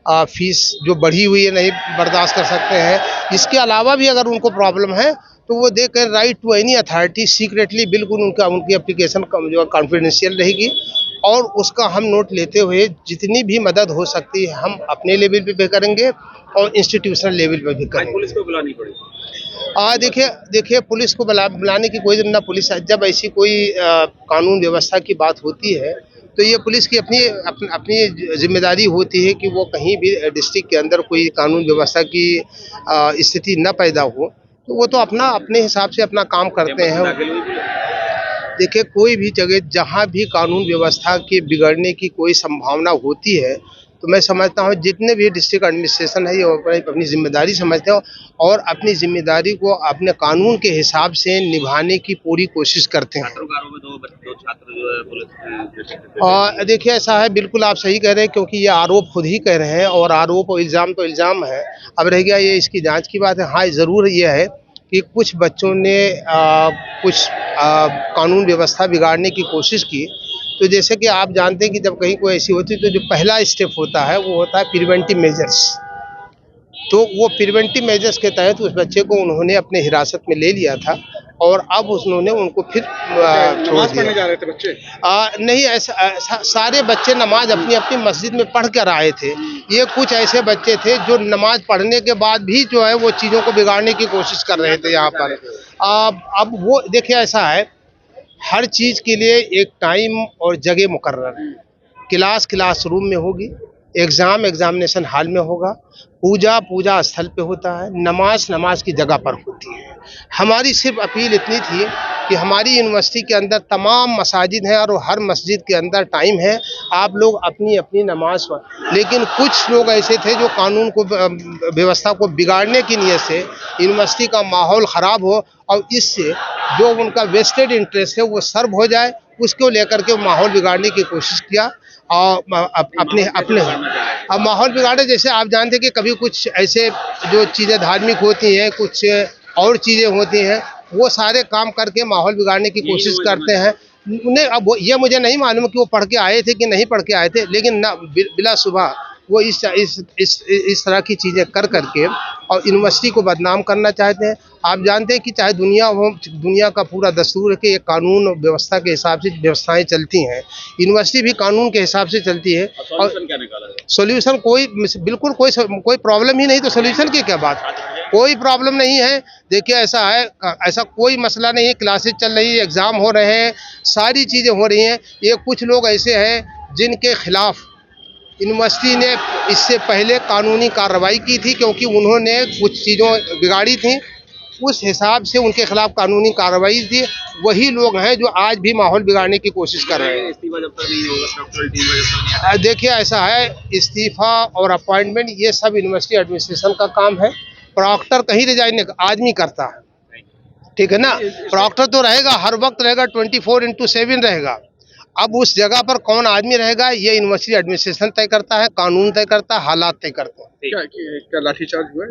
फीस जो बढ़ी हुई है नहीं बर्दाश्त कर सकते हैं, इसके अलावा भी अगर उनको प्रॉब्लम है तो वो they can write to any authority secretly, बिल्कुल उनकी एप्लीकेशन जो कॉन्फिडेंशियल रहेगी और उसका हम नोट लेते हुए जितनी भी मदद हो सकती है हम अपने लेवल पे करेंगे और इंस्टीट्यूशनल लेवल पे भी करेंगे। पुलिस को बुलानी पड़ेगी। देखिए पुलिस को बुलाने की कोई जरूरत ना। पुलिस जब ऐसी कोई कानून व्यवस्था की बात होती है तो ये पुलिस की अपनी जिम्मेदारी होती है कि वो कहीं भी डिस्ट्रिक्ट के अंदर कोई कानून व्यवस्था की स्थिति न पैदा हो, तो वो तो अपने हिसाब से अपना काम करते हैं। देखिए कोई भी जगह जहाँ भी कानून व्यवस्था के बिगड़ने की कोई संभावना होती है तो मैं समझता हूँ जितने भी डिस्ट्रिक्ट एडमिनिस्ट्रेशन है ये अपनी जिम्मेदारी समझते हो और अपनी जिम्मेदारी को अपने कानून के हिसाब से निभाने की पूरी कोशिश करते हैं। दो छात्र जो है पुलिस देखिए ऐसा है, बिल्कुल आप सही कह रहे हैं, क्योंकि ये आरोप खुद ही कह रहे हैं और आरोप और इल्ज़ाम तो इल्ज़ाम है। अब रह गया ये इसकी जांच की बात है। हाँ ज़रूर ये है कि कुछ बच्चों ने कुछ कानून व्यवस्था बिगाड़ने की कोशिश की, तो जैसे कि आप जानते हैं कि जब कहीं कोई ऐसी होती है तो जो पहला स्टेप होता है वो होता है प्रिवेंटिव मेजर्स। तो वो प्रिवेंटिव मेजर्स के तहत उस बच्चे को उन्होंने अपने हिरासत में ले लिया था और अब उन्होंने उनको फिर छोड़ दिया। जा रहे थे बच्चे? नहीं, ऐसा सारे बच्चे नमाज अपनी अपनी मस्जिद में पढ़ कर आए थे। ये कुछ ऐसे बच्चे थे जो नमाज पढ़ने के बाद भी जो है वो चीज़ों को बिगाड़ने की कोशिश कर रहे थे यहाँ पर। अब वो देखिए ऐसा है, हर चीज़ के लिए एक टाइम और जगह मुकर्रर है। क्लास रूम में होगी, एग्जामिनेशन हॉल में होगा, पूजा स्थल पे होता है, नमाज की जगह पर होती है। हमारी सिर्फ अपील इतनी थी कि हमारी यूनिवर्सिटी के अंदर तमाम मसाजिद हैं और हर मस्जिद के अंदर टाइम है, आप लोग अपनी अपनी नमाज पढ़। लेकिन कुछ लोग ऐसे थे जो कानून को व्यवस्था को बिगाड़ने की नीयत से यूनिवर्सिटी का माहौल ख़राब हो और इससे जो उनका वेस्टेड इंटरेस्ट है वो सर्व हो जाए, उसको लेकर के माहौल बिगाड़ने की कोशिश किया और अपने अब माहौल बिगाड़े। जैसे आप जानते हैं कि कभी कुछ ऐसे जो चीज़ें धार्मिक होती हैं, कुछ और चीज़ें होती हैं, वो सारे काम करके माहौल बिगाड़ने की कोशिश करते हैं। उन्हें अब ये मुझे नहीं मालूम कि वो पढ़ के आए थे कि नहीं पढ़ के आए थे, लेकिन ना बिला सुबह वो इस तरह की चीज़ें कर करके और यूनिवर्सिटी को बदनाम करना चाहते हैं। आप जानते हैं कि चाहे दुनिया का पूरा दस्तूर है कि एक कानून व्यवस्था के हिसाब से व्यवस्थाएं चलती हैं, यूनिवर्सिटी भी कानून के हिसाब से चलती है। और सोल्यूशन बिल्कुल कोई प्रॉब्लम ही नहीं, तो सोल्यूशन की क्या बात, कोई प्रॉब्लम नहीं है। देखिए ऐसा है, ऐसा कोई मसला नहीं है, क्लासेस चल रही है, एग्ज़ाम हो रहे हैं, सारी चीज़ें हो रही हैं। ये कुछ लोग ऐसे हैं जिनके खिलाफ यूनिवर्सिटी ने इससे पहले कानूनी कार्रवाई की थी, क्योंकि उन्होंने कुछ चीज़ों बिगाड़ी थी, उस हिसाब से उनके खिलाफ कानूनी कार्रवाई थी। वही लोग हैं जो आज भी माहौल बिगाड़ने की कोशिश कर रहे हैं। इस्तीफा जब तक नहीं होगा, स्ट्रक्चरल टीम का जब तक नहीं। देखिए ऐसा है, इस्तीफा और अपॉइंटमेंट ये सब यूनिवर्सिटी एडमिनिस्ट्रेशन का काम है। प्रॉक्टर कहीं रिजाइन आदमी करता है, ठीक है ना। प्रॉक्टर तो रहेगा, हर वक्त रहेगा, 24/7 रहेगा। अब उस जगह पर कौन आदमी रहेगा ये यूनिवर्सिटी एडमिनिस्ट्रेशन तय करता है, कानून तय करता है, हालात तय करते हैं। क्या लाठीचार्ज हुआ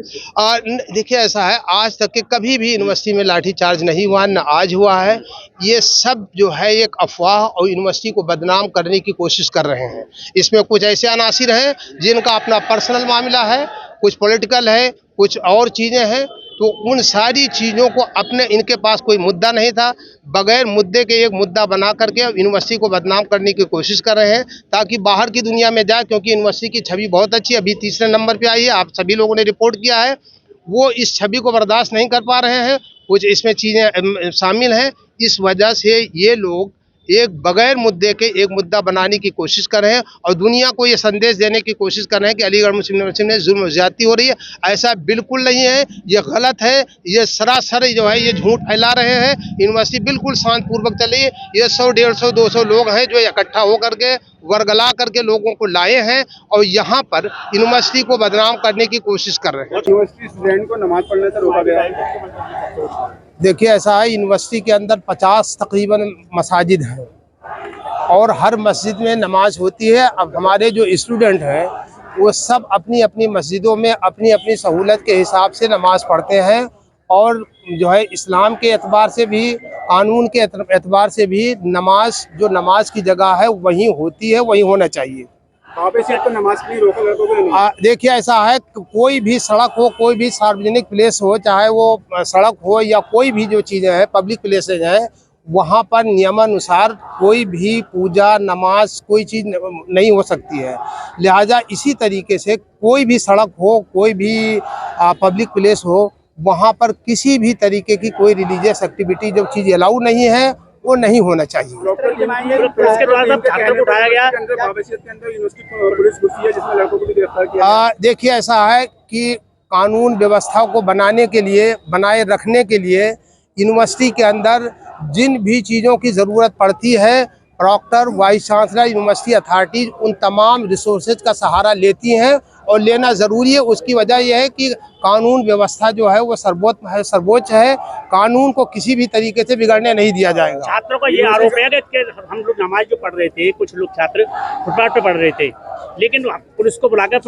है? देखिए ऐसा है, आज तक के कभी भी यूनिवर्सिटी में लाठीचार्ज नहीं हुआ, न आज हुआ है। ये सब जो है एक अफवाह और यूनिवर्सिटी को बदनाम करने की कोशिश कर रहे हैं। इसमें कुछ ऐसे अनासिर हैं जिनका अपना पर्सनल मामला है, कुछ पॉलिटिकल है, कुछ और चीज़ें हैं। तो उन सारी चीज़ों को इनके पास कोई मुद्दा नहीं था, बगैर मुद्दे के एक मुद्दा बना करके यूनिवर्सिटी को बदनाम करने की कोशिश कर रहे हैं ताकि बाहर की दुनिया में जाए, क्योंकि यूनिवर्सिटी की छवि बहुत अच्छी है, अभी 3रे नंबर पे आई है, आप सभी लोगों ने रिपोर्ट किया है। वो इस छवि को बर्दाश्त नहीं कर पा रहे हैं, कुछ इसमें चीज़ें शामिल हैं इस वजह से ये लोग एक बगैर मुद्दे के एक मुद्दा बनाने की कोशिश कर रहे हैं और दुनिया को ये संदेश देने की कोशिश कर रहे हैं कि अलीगढ़ मुस्लिम यूनिवर्सिटी में जुल्म ज्यादती हो रही है। ऐसा बिल्कुल नहीं है, ये गलत है, ये सरासर जो है ये झूठ फैला रहे हैं। यूनिवर्सिटी बिल्कुल शांतिपूर्वक चल रही है। ये 100, 150, 200 लोग हैं जो इकट्ठा होकर के वर्गला करके लोगों को लाए हैं और यहाँ पर यूनिवर्सिटी को बदनाम करने की कोशिश कर रहे हैं। यूनिवर्सिटी स्टूडेंट को नमाज पढ़ने से रोका गया है। देखिए ऐसा है, यूनिवर्सिटी के अंदर 50 तकरीबन मसाजिद हैं और हर मस्जिद में नमाज होती है। अब हमारे जो स्टूडेंट हैं वो सब अपनी अपनी मस्जिदों में अपनी अपनी सहूलत के हिसाब से नमाज पढ़ते हैं और जो है इस्लाम के एतबार से भी, कानून के एतबार से भी नमाज जो नमाज की जगह है वहीं होती है, वहीं होना चाहिए। तो नमाज के लिए रोका लड़कों को? देखिए ऐसा है, कोई भी सड़क हो, कोई भी सार्वजनिक प्लेस हो, चाहे वो सड़क हो या कोई भी जो चीज़ें हैं पब्लिक प्लेसेज हैं, वहाँ पर नियमानुसार कोई भी पूजा नमाज कोई चीज़ नहीं हो सकती है। लिहाजा इसी तरीके से कोई भी सड़क हो, कोई भी पब्लिक प्लेस हो, वहाँ पर किसी भी तरीके की कोई रिलीजियस एक्टिविटी जो चीज़ अलाउ नहीं है वो नहीं होना चाहिए। देखिए ऐसा है कि कानून व्यवस्था को बनाए रखने के लिए यूनिवर्सिटी के अंदर जिन भी चीज़ों की ज़रूरत पड़ती है, proctor, vice chancellor, university authorities उन तमाम रिसोर्सेज का सहारा लेती हैं और लेना ज़रूरी है। उसकी वजह यह है कि कानून व्यवस्था जो है वो सर्वोच्च है। कानून को किसी भी तरीके से बिगड़ने नहीं दिया जाएगा। छात्रों का ये आरोप है कि हम लोग नमाज जो पढ़ रहे थे, कुछ लोग छात्र फुटपाथ पे पढ़ रहे थे, लेकिन पुलिस को बुलाकर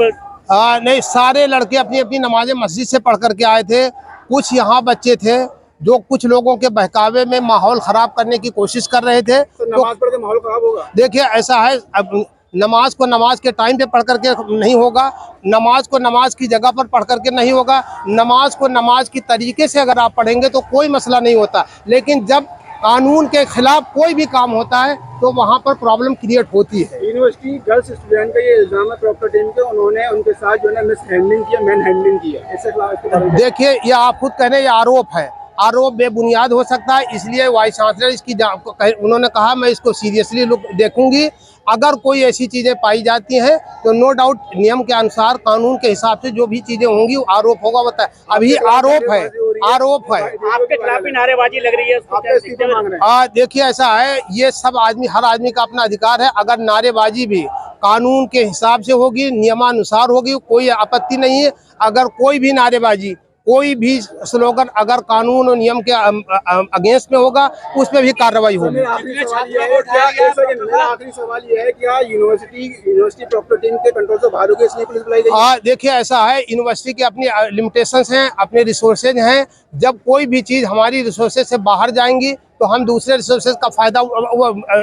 नहीं, सारे लड़के अपनी अपनी नमाजें मस्जिद से पढ़ करके आए थे। कुछ यहाँ बच्चे थे जो कुछ लोगों के बहकावे में माहौल ख़राब करने की कोशिश कर रहे थे। तो नमाज पढ़ के माहौल ख़राब होगा? देखिए ऐसा है, अब नमाज को नमाज के टाइम पे पढ़ करके नहीं होगा, नमाज को नमाज की जगह पर पढ़ करके नहीं होगा। नमाज को नमाज की तरीके से अगर आप पढ़ेंगे तो कोई मसला नहीं होता, लेकिन जब कानून के खिलाफ कोई भी काम होता है तो वहाँ पर प्रॉब्लम क्रिएट होती है। यूनिवर्सिटी गर्ल्स स्टूडेंट का ये इल्जाम है प्रॉक्टर टीम के, उन्होंने उनके साथ जो है मिस हैंडलिंग किया, मैन हैंडलिंग किया। इससे देखिए ये आप खुद कह रहे हैं, ये आरोप है, आरोप बेबुनियाद हो सकता है, इसलिए वाइस चांसलर इसकी उन्होंने कहा मैं इसको सीरियसली देखूंगी। अगर कोई ऐसी चीज़ें पाई जाती हैं तो नो डाउट नियम के अनुसार कानून के हिसाब से जो भी चीज़ें होंगी वो आरोप होगा। बता अभी आरोप है। आपके खिलाफ भी नारेबाजी लग रही है। देखिए ऐसा है, ये सब हर आदमी का अपना अधिकार है। अगर नारेबाजी भी कानून के हिसाब से होगी, नियमानुसार होगी, कोई आपत्ति नहीं है। अगर कोई भी नारेबाजी, कोई भी स्लोगन अगर कानून और नियम के अगेंस्ट में होगा उस पर भी कार्रवाई होगी। आखिरी सवाल ये है कि यूनिवर्सिटी प्रॉक्टर टीम के कंट्रोल से बाहर हो गई, इसलिए पुलिस बुलाई गई? देखिए ऐसा है, यूनिवर्सिटी के अपनी लिमिटेशंस हैं, अपने रिसोर्सेज हैं। जब कोई भी चीज़ हमारी रिसोर्सेज से बाहर जाएंगी तो हम दूसरे रिसोर्सेज का फायदा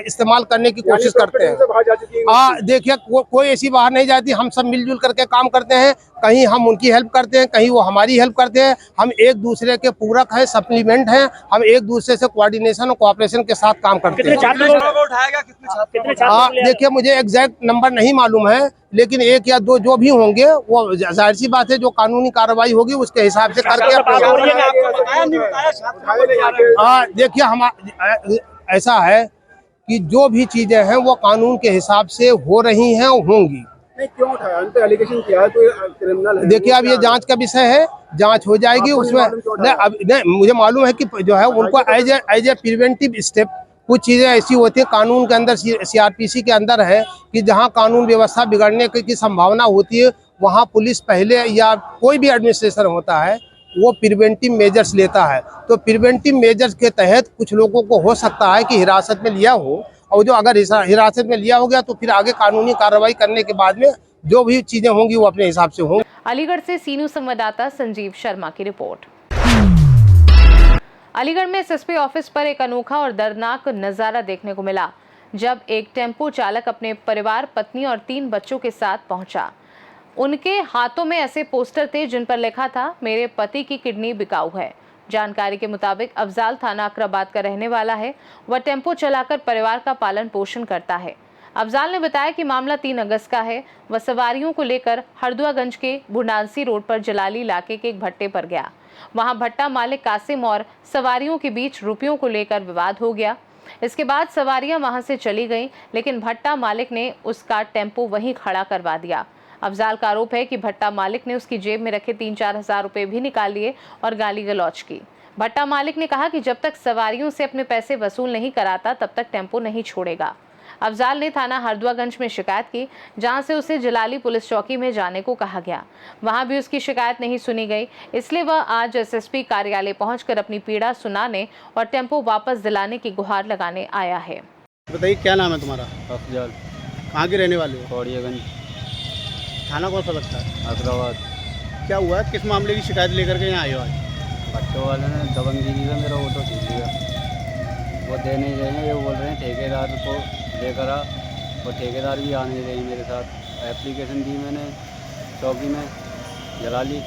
इस्तेमाल करने की कोशिश करते हैं। देखिए कोई ऐसी बाहर नहीं जाती, हम सब मिलजुल करके काम करते हैं। कहीं हम उनकी हेल्प करते हैं, कहीं वो हमारी हेल्प करते हैं। हम एक दूसरे के पूरक हैं, सप्लीमेंट हैं। हम एक दूसरे से कोऑर्डिनेशन और कोऑपरेशन के साथ काम करते हैं। देखिए मुझे एग्जैक्ट नंबर नहीं मालूम है, लेकिन 1 या 2 जो भी होंगे वो जाहिर सी बात है, जो कानूनी कार्रवाई होगी उसके हिसाब से करके। देखिए हम ऐसा है कि जो भी चीजें हैं वो कानून के हिसाब से हो रही हैं और होंगी। नहीं, क्यों उठाया? उन पे एलिगेशन किया है, तो क्रिमिनल है। देखिए अब ये जांच का विषय है, जांच हो जाएगी उसमें। नहीं मुझे मालूम है कि जो है उनको एज ए प्रिवेंटिव स्टेप कुछ चीज़ें ऐसी होती है कानून के अंदर, CRPC के अंदर है कि जहां कानून व्यवस्था बिगड़ने की संभावना होती है वहां पुलिस पहले, या कोई भी एडमिनिस्ट्रेशन होता है वो प्रिवेंटिव मेजर्स लेता है। तो प्रिवेंटिव मेजर्स के तहत कुछ लोगों को हो सकता है कि हिरासत में लिया हो, और जो अगर हिरासत में लिया हो गया तो फिर आगे कानूनी कार्रवाई करने के बाद में जो भी चीज़ें होंगी वो अपने हिसाब से होंगी। अलीगढ़ से सीनू संवाददाता संजीव शर्मा की रिपोर्ट। अलीगढ़ में SSP ऑफिस पर एक अनोखा और दर्दनाक नजारा देखने को मिला जब एक टेम्पो चालक अपने परिवार, पत्नी और 3 बच्चों के साथ पहुंचा। उनके हाथों में ऐसे पोस्टर थे जिन पर लिखा था, मेरे पति की किडनी बिकाऊ है। जानकारी के मुताबिक अफजाल थाना अकराबाद का रहने वाला है। वह टेम्पो चलाकर परिवार का पालन पोषण करता है। अफजाल ने बताया कि मामला 3 अगस्त का है। वह सवारियों को लेकर हरदुआगंज के बुंडांसी रोड पर जलाली इलाके के एक भट्टे पर गया। वहां भट्टा मालिक कासिम और सवारियों के बीच रुपयों को लेकर विवाद हो गया। इसके बाद सवारियां वहां से चली गईं, लेकिन भट्टा मालिक ने उसका टेम्पो वहीं खड़ा करवा दिया। अफजाल का आरोप है कि भट्टा मालिक ने उसकी जेब में रखे 3-4 हज़ार रुपए भी निकाल लिए और गाली गलौज की। भट्टा मालिक ने कहा कि जब तक सवारियों से अपने पैसे वसूल नहीं कराता तब तक टेम्पो नहीं छोड़ेगा। अफजाल ने थाना हरदुआगंज में शिकायत की, जहां से उसे जलाली पुलिस चौकी में जाने को कहा गया। वहां भी उसकी शिकायत नहीं सुनी गई, इसलिए वह आज एसएसपी कार्यालय पहुंचकर अपनी पीड़ा सुनाने और टेम्पो वापस दिलाने की गुहार लगाने आया है। बताइए क्या नाम है तुम्हारा? अफजल। कहाँ के रहने वाले हो? कौड़ियागंज। थाना कौन सा लगता है? हैदराबाद। क्या हुआ, किस मामले की शिकायत लेकर के यहाँ आए हो आज? भट्टो वाले ने दबंगगिरी से मेरा ऑटो छीन लिया। वो दे नहीं रहे हैं, ये बोल रहे हैं ठेकेदार को लेकर आ, और ठेकेदार भी आ नहीं रहे मेरे साथ। एप्लीकेशन दी मैंने चौकी में जलाली,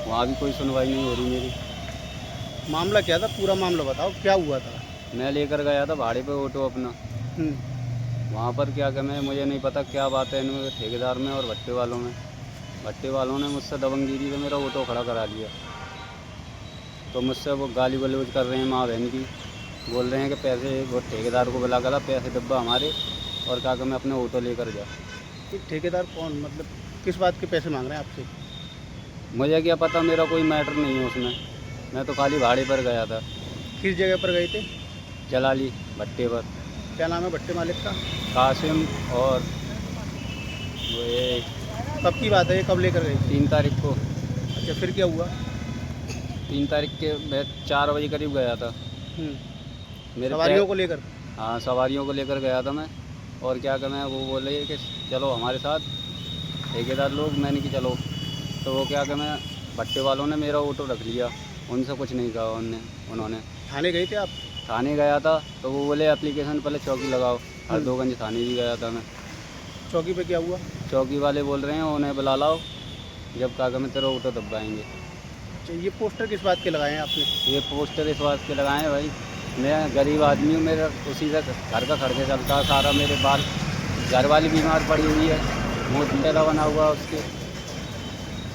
वहाँ भी कोई सुनवाई नहीं हो रही मेरी। मामला क्या था, पूरा मामला बताओ, क्या हुआ था? मैं लेकर गया था भाड़े पे ऑटो अपना। वहाँ पर क्या मैं मुझे नहीं पता क्या बात है इनमें, ठेकेदार में और भट्टे वालों में। भट्टे वालों ने मुझसे दबंगगिरी से मेरा ऑटो खड़ा करा लिया। तो मुझसे वो गाली गलौज कर रहे हैं माँ बहन की, बोल रहे हैं कि पैसे वो ठेकेदार को बुला कर पैसे डब्बा हमारे, और क्या मैं अपने ऑटो लेकर जा। ठेकेदार कौन, मतलब किस बात के पैसे मांग रहे हैं आपसे? मुझे क्या पता, मेरा कोई मैटर नहीं है उसमें। मैं तो खाली भाड़े पर गया था। किस जगह पर गए थे? जलाली भट्टे पर। क्या नाम है भट्टे मालिक का? कासिम। और वो ये कब की बात है, कब लेकर गए? 3 तारीख को। अच्छा, फिर क्या हुआ? 3 तारीख के मैं 4 बजे करीब गया था। मेरे सवारियों को लेकर? हाँ, सवारियों को लेकर गया था मैं। और क्या मैं वो बोले कि चलो हमारे साथ, ठेकेदार लोग। मैंने कि चलो, तो वो क्या मैं भट्टे वालों ने मेरा ऑटो रख लिया। उनसे कुछ नहीं कहा उन्होंने। थाने गए थे आप? थाने गया था, तो वो बोले एप्लीकेशन पहले चौकी लगाओ। हरदुआगंज थाने भी गया था मैं। चौकी पे क्या हुआ? चौकी वाले बोल रहे हैं उन्हें बुला लाओ, जब कहा मैं तेरा ऑटो दबाएंगे। अच्छा, ये पोस्टर किस बात के लगाए हैं आपने? ये पोस्टर इस बात के लगाए हैं भाई, मैं गरीब आदमी हूँ, मेरा उसी से घर का खर्चा चलता है सारा। मेरे बाल, घर वाली बीमार पड़ी हुई है, मुँह तेरा बना हुआ उसके।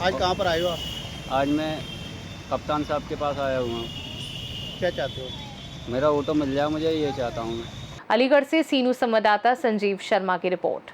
आज कहाँ पर आए हो आप? आज मैं कप्तान साहब के पास आया हुआ हूँ। क्या चाहते हो? मेरा ऑटो मिल जाए, मुझे ये चाहता हूँ मैं। अलीगढ़ से सीनू संवाददाता संजीव शर्मा की रिपोर्ट।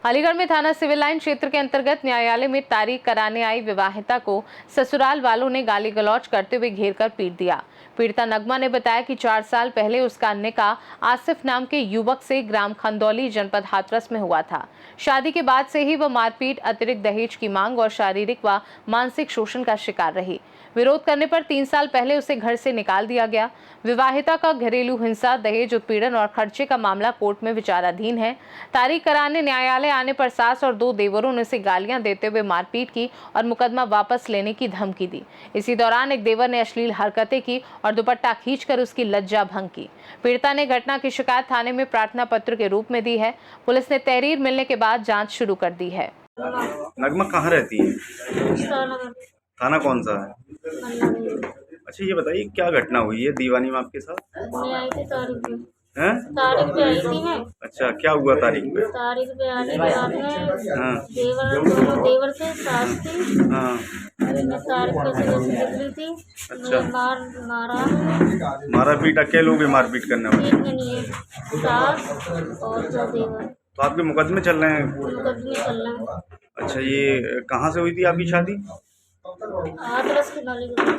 अलीगढ़ में थाना सिविल लाइन क्षेत्र के अंतर्गत न्यायालय में तारीख कराने आई विवाहिता को ससुराल वालों ने गाली गलौज करते हुए घेरकर पीट दिया। पीड़िता नगमा ने बताया कि 4 साल पहले उसका निकाह आसिफ नाम के युवक से ग्राम खंदौली जनपद हाथरस में हुआ था। शादी के बाद से ही वह मारपीट, अतिरिक्त दहेज की मांग और शारीरिक व मानसिक शोषण का शिकार रही। विरोध करने पर 3 साल पहले उसे घर से निकाल दिया गया। विवाहिता का घरेलू हिंसा, दहेज उत्पीड़न और खर्चे का मामला कोर्ट में विचाराधीन है। तारीख कराने न्यायालय आने पर सास और 2 देवरों ने उसे गालियां देते हुए मारपीट की और मुकदमा वापस लेने की धमकी दी। इसी दौरान एक देवर ने अश्लील हरकतें की और दुपट्टा खींचकर उसकी लज्जा भंग की। पीड़िता ने घटना की शिकायत थाने में प्रार्थना पत्र के रूप में दी है। पुलिस ने तहरीर मिलने के बाद जाँच शुरू कर दी है। नगमा कहाँ रहती है? थाना कौन सा है? अच्छा, ये बताइए क्या घटना हुई है दीवानी में आपके साथ? मैं आई थी तारीख पे। हैं? तारीख पे आई थी मैं। अच्छा, क्या हुआ तारीख पे? तारीख पे आने के बाद में देवर से सास थी। हाँ। मैं तारीख पे से निकली थी। अच्छा। मारा पीट अकेले लोग मारपीट करने वाले? नहीं है, सास और 2 देवर। तो आपके मुकदमे चल रहे हैं? मुकदमे चल रहे हैं। अच्छा, ये कहाँ से हुई थी आपकी शादी? हाथरस की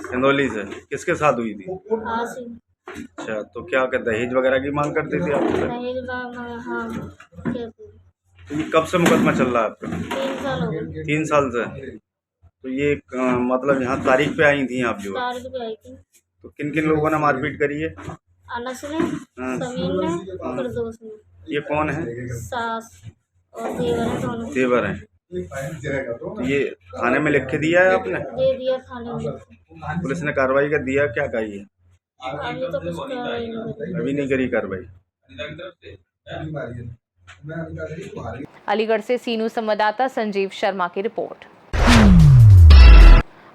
खंदौली से। किसके साथ हुई थी? आसिफ। अच्छा, तो क्या दहेज वगैरह की मांग करते थे आप? दहेज हाँ। तो ये कब से मुकदमा चल रहा है आपका? 3 साल हो गए। 3 साल से। तो ये मतलब यहाँ तारीख पे आई थी आप जो? तारीख पे आई थी। तो किन किन लोगों ने मारपीट करी है? अनस ने, समीर ने, फिरदौस ने। ये कौन है? सास और देवर है दोनों। देवर हैं। तो ये थाने में लिख के दिया है आपने? दे दिया थाने में। पुलिस ने कार्रवाई कर दिया, क्या कही है? अभी तो कुछ कार्रवाई नहीं करी। अभी नहीं करी कार्रवाई। अलीगढ़ से सीनू संवाददाता संजीव शर्मा की रिपोर्ट।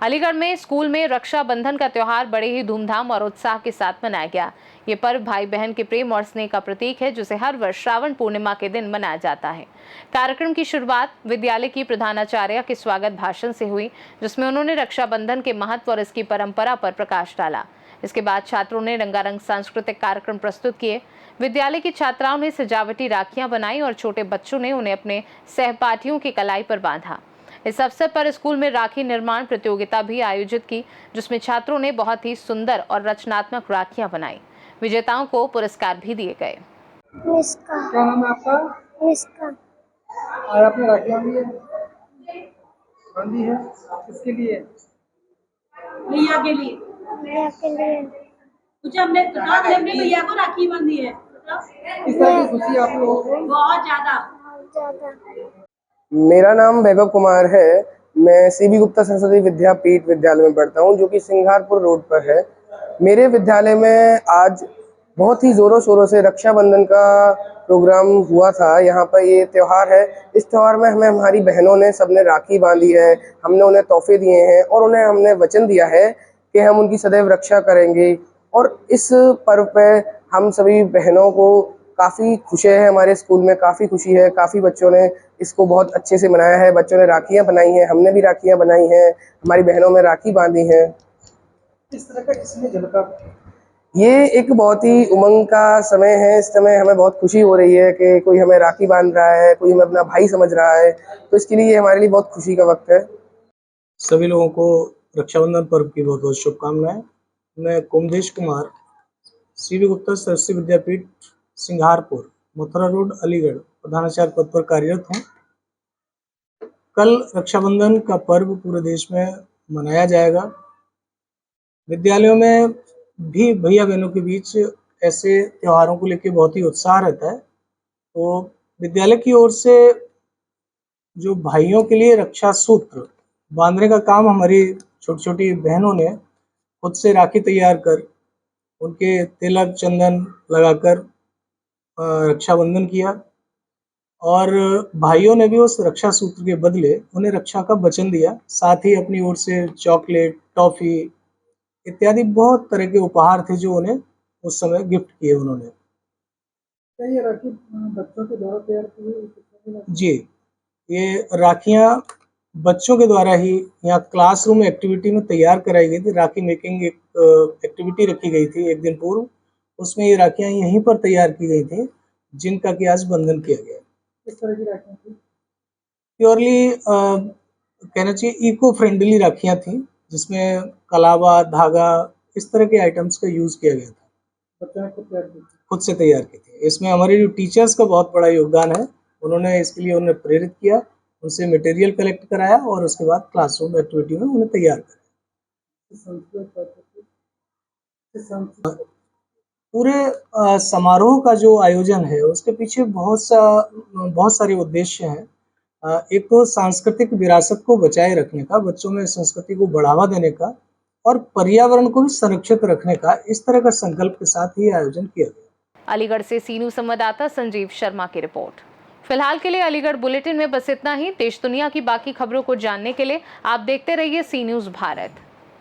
अलीगढ़ में स्कूल में रक्षाबंधन का त्योहार बड़े ही धूमधाम और उत्साह के साथ मनाया गया। ये पर्व भाई बहन के प्रेम और स्नेह का प्रतीक है, जिसे हर वर्ष श्रावण पूर्णिमा के दिन मनाया जाता है। कार्यक्रम की शुरुआत विद्यालय की प्रधानाचार्य के स्वागत भाषण से हुई, जिसमें उन्होंने रक्षाबंधन के महत्व और इसकी परंपरा पर प्रकाश डाला। इसके बाद छात्रों ने रंगारंग सांस्कृतिक कार्यक्रम प्रस्तुत किए। विद्यालय की छात्राओं ने सजावटी राखियां बनाई और छोटे बच्चों ने उन्हें अपने सहपाठियों की कलाई पर बांधा। इस अवसर पर स्कूल में राखी निर्माण प्रतियोगिता भी आयोजित की, जिसमें छात्रों ने बहुत ही सुंदर और रचनात्मक राखियां बनाई। विजेताओं को पुरस्कार भी दिए गए। क्या नाम है आपका? और आपने राखियां बांधी है किसके लिए? भैया के लिए। कुछ हमने भैया को राखी बांधी है। किस तरह की खुशी आप लोगों को? बहुत ज्यादा। मेरा नाम वैभव कुमार है। मैं सीबी गुप्ता सरस्वती विद्यापीठ विद्यालय में पढ़ता हूँ, जो कि सिंघारपुर रोड पर है। मेरे विद्यालय में आज बहुत ही ज़ोरों शोरों से रक्षाबंधन का प्रोग्राम हुआ था। यहाँ पर ये त्यौहार है। इस त्यौहार में हमें हमारी बहनों ने सबने राखी बांधी है, हमने उन्हें तोहफे दिए हैं और उन्हें हमने वचन दिया है कि हम उनकी सदैव रक्षा करेंगे। और इस पर्व पे हम सभी बहनों को काफ़ी खुशी है, हमारे स्कूल में काफ़ी खुशी है। काफ़ी बच्चों ने इसको बहुत अच्छे से मनाया है। बच्चों ने राखियाँ बनाई हैं, हमने भी राखियाँ बनाई हैं, हमारी बहनों में राखी बांधी हैं। इस तरह का इसमें झलका, ये एक बहुत ही उमंग का समय है। इस समय हमें बहुत खुशी हो रही है कि कोई हमें राखी बांध रहा है, कोई हमें अपना भाई समझ रहा है, तो इसके लिए हमारे लिए बहुत खुशी का वक्त है। सभी लोगों को रक्षाबंधन पर्व की बहुत बहुत शुभकामनाएं। मैं कुमदेश कुमार, सीबी गुप्ता सरस्वती विद्यापीठ सिंघारपुर, मथुरा रोड, अलीगढ़, प्रधानाचार्य पद पर कार्यरत हूँ। कल रक्षाबंधन का पर्व पूरे देश में मनाया जाएगा। विद्यालयों में भी भैया बहनों के बीच ऐसे त्योहारों को लेकर बहुत ही उत्साह रहता है। तो विद्यालय की ओर से जो भाइयों के लिए रक्षा सूत्र बांधने का काम हमारी छोटी छोटी बहनों ने खुद से राखी तैयार कर उनके तिलक चंदन लगाकर रक्षाबंधन किया, और भाइयों ने भी उस रक्षा सूत्र के बदले उन्हें रक्षा का वचन दिया। साथ ही अपनी ओर से चॉकलेट, टॉफी इत्यादि बहुत तरह के उपहार थे जो उन्हें उस समय गिफ्ट किए उन्होंने। ये राखी बच्चों के द्वारा तैयार की हुई? जी, ये राखियाँ बच्चों के द्वारा ही यहाँ क्लासरूम एक्टिविटी में तैयार कराई गई थी। राखी मेकिंग एक एक्टिविटी रखी गई थी एक दिन पूर्व, उसमें ये राखियाँ यहीं पर तैयार की गई थी, जिनका कि आज बंधन किया गया। किस तरह की राखियाँ थी? प्योरली कहना चाहिए इको फ्रेंडली राखियाँ थी, जिसमें कलावा, धागा इस तरह के आइटम्स का यूज़ किया गया था। बच्चों ने खुद से तैयार की थी। इसमें हमारे जो टीचर्स का बहुत बड़ा योगदान है। उन्होंने इसके लिए उन्हें प्रेरित किया, उनसे मटेरियल कलेक्ट कराया और उसके बाद क्लासरूम एक्टिविटी में उन्हें तैयार कराया। पूरे समारोह का जो आयोजन है उसके पीछे बहुत सारे उद्देश्य हैं। एक तो सांस्कृतिक विरासत को बचाए रखने का, बच्चों में संस्कृति को बढ़ावा देने का और पर्यावरण को भी संरक्षित रखने का, इस तरह का संकल्प के साथ ही आयोजन किया गया। अलीगढ़ से सीनू संवाददाता संजीव शर्मा की रिपोर्ट। फिलहाल के लिए अलीगढ़ बुलेटिन में बस इतना ही। देश दुनिया की बाकी खबरों को जानने के लिए आप देखते रहिए सी न्यूज़ भारत।